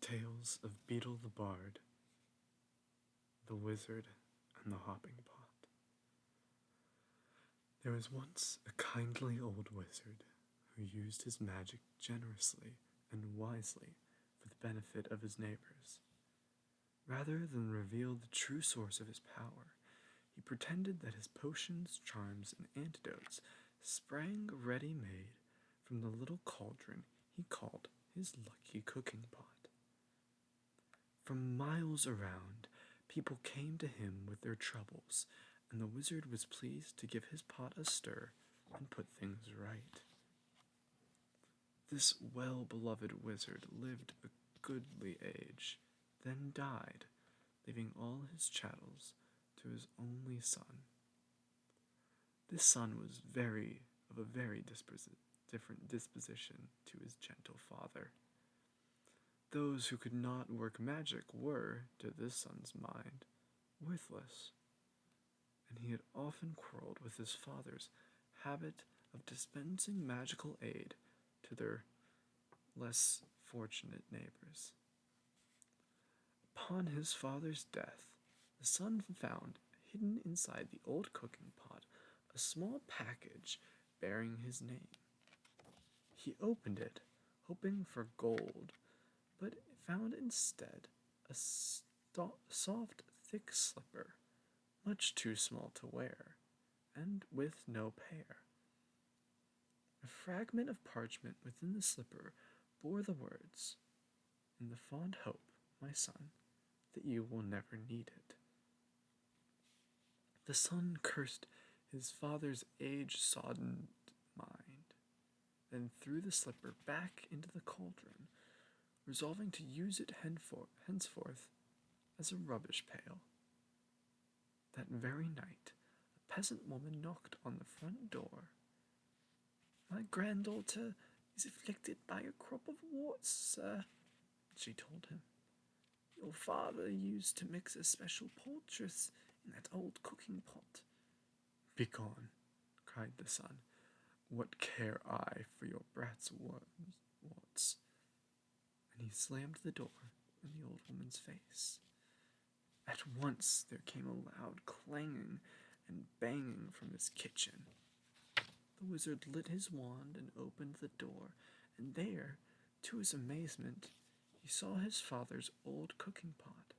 Tales of Beedle the Bard, the Wizard, and the Hopping Pot. There was once a kindly old wizard who used his magic generously and wisely for the benefit of his neighbors. Rather than reveal the true source of his power, he pretended that his potions, charms, and antidotes sprang ready-made from the little cauldron he called his lucky cooking pot. From miles around, people came to him with their troubles, and the wizard was pleased to give his pot a stir and put things right. This well-beloved wizard lived a goodly age, then died, leaving all his chattels to his only son. This son was of a very different disposition to his gentle father. Those who could not work magic were, to this son's mind, worthless, and he had often quarreled with his father's habit of dispensing magical aid to their less fortunate neighbors. Upon his father's death, the son found hidden inside the old cooking pot a small package bearing his name. He opened it, hoping for gold, but found instead a soft, thick slipper, much too small to wear, and with no pair. A fragment of parchment within the slipper bore the words, "In the fond hope, my son, that you will never need it." The son cursed his father's age-sodden mind, then threw the slipper back into the cauldron, resolving to use it henceforth as a rubbish pail. That very night, a peasant woman knocked on the front door. "My granddaughter is afflicted by a crop of warts, sir," she told him. "Your father used to mix a special poultice in that old cooking pot." "Begone," cried the son. "What care I for your brat's warts?" And he slammed the door in the old woman's face. At once there came a loud clanging and banging from his kitchen. The wizard lit his wand and opened the door, and there, to his amazement, he saw his father's old cooking pot.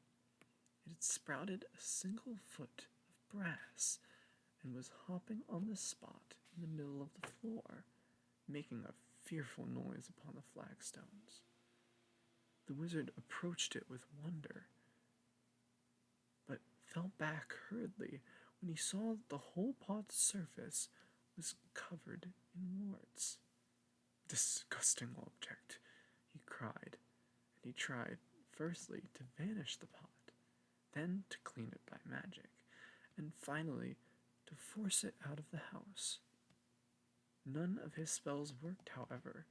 It had sprouted a single foot of brass, and was hopping on the spot in the middle of the floor, making a fearful noise upon the flagstones. The wizard approached it with wonder, but fell back hurriedly when he saw that the whole pot's surface was covered in warts. "Disgusting object," he cried, and he tried firstly to vanish the pot, then to clean it by magic, and finally to force it out of the house. None of his spells worked, however,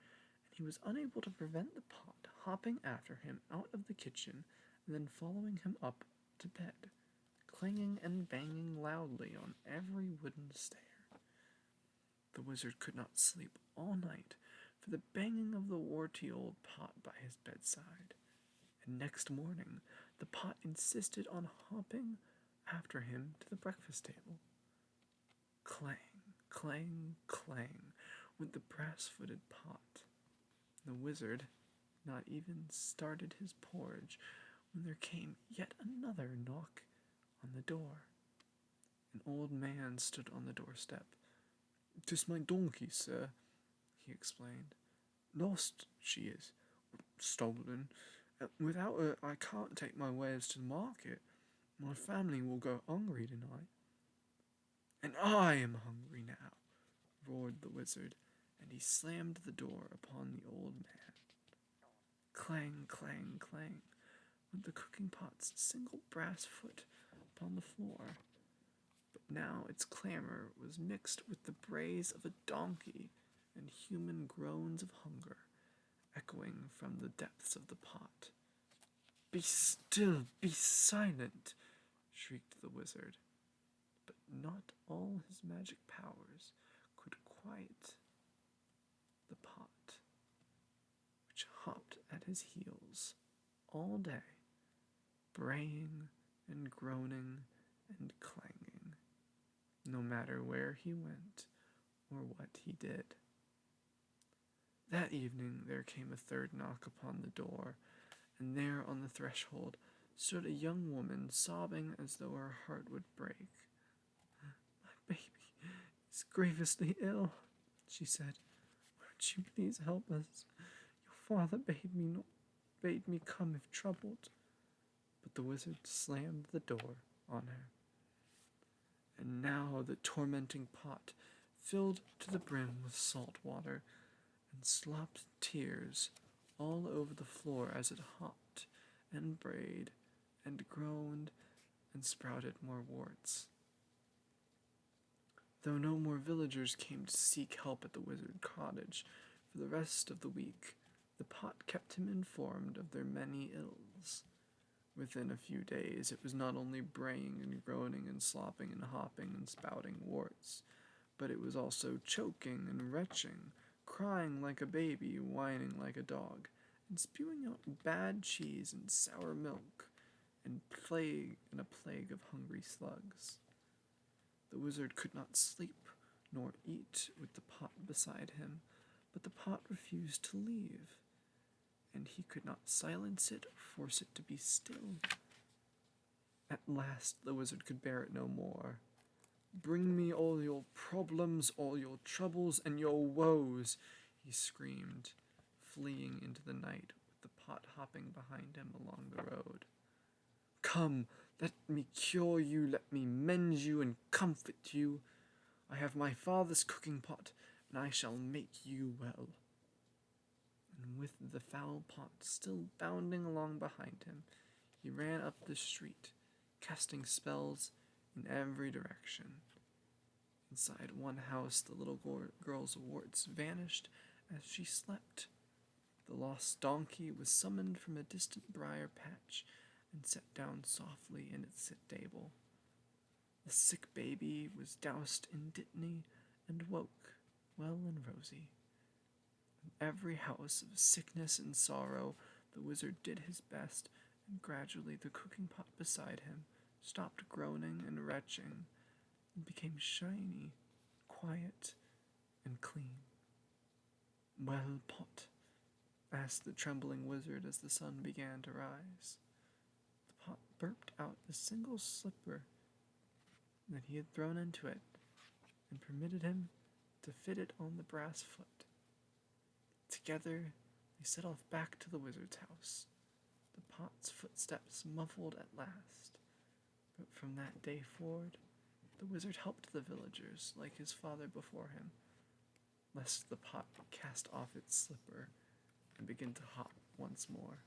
and he was unable to prevent the pot hopping after him out of the kitchen and then following him up to bed, clanging and banging loudly on every wooden stair. The wizard could not sleep all night for the banging of the warty old pot by his bedside, and next morning the pot insisted on hopping after him to the breakfast table. Clang, clang, clang went the brass-footed pot. The wizard not even started his porridge when there came yet another knock on the door. An old man stood on the doorstep. "'Tis my donkey, sir," he explained. "Lost she is, stolen. Without her I can't take my wares to the market. My family will go hungry tonight." "And I am hungry now," roared the wizard, and he slammed the door upon the old man. Clang, clang, clang went the cooking pot's single brass foot upon the floor, but now its clamor was mixed with the brays of a donkey and human groans of hunger, echoing from the depths of the pot. "Be still, be silent," shrieked the wizard, but not all his magic powers could quiet the pot, which hopped at his heels all day, braying and groaning and clanging, no matter where he went or what he did. That evening there came a third knock upon the door, and there on the threshold stood a young woman sobbing as though her heart would break. "My baby is grievously ill," she said. "Won't you please help us? Your father bade me come if troubled." But the wizard slammed the door on her. And now the tormenting pot filled to the brim with salt water, and slopped tears all over the floor as it hopped and brayed and groaned and sprouted more warts. Though no more villagers came to seek help at the wizard cottage for the rest of the week, the pot kept him informed of their many ills. Within a few days it was not only braying and groaning and slopping and hopping and spouting warts, but it was also choking and retching, crying like a baby, whining like a dog, and spewing out bad cheese and sour milk, and a plague of hungry slugs. The wizard could not sleep nor eat with the pot beside him, but the pot refused to leave, and he could not silence it or force it to be still. At last the wizard could bear it no more. "Bring me all your problems, all your troubles, and your woes," he screamed, fleeing into the night with the pot hopping behind him along the road. "Come, let me cure you, let me mend you and comfort you. I have my father's cooking pot, and I shall make you well." And with the foul pot still bounding along behind him, he ran up the street, casting spells in every direction. Inside one house, the little girl's warts vanished as she slept. The lost donkey was summoned from a distant briar patch and set down softly in its stable. The sick baby was doused in dittany and woke, well and rosy. In every house of sickness and sorrow, the wizard did his best, and gradually the cooking pot beside him stopped groaning and retching, and became shiny, quiet, and clean. "Well, Pot?" asked the trembling wizard as the sun began to rise. The pot burped out a single slipper that he had thrown into it, and permitted him to fit it on the brass foot. Together they set off back to the wizard's house, the pot's footsteps muffled at last. But from that day forward, the wizard helped the villagers, like his father before him, lest the pot cast off its slipper and begin to hop once more.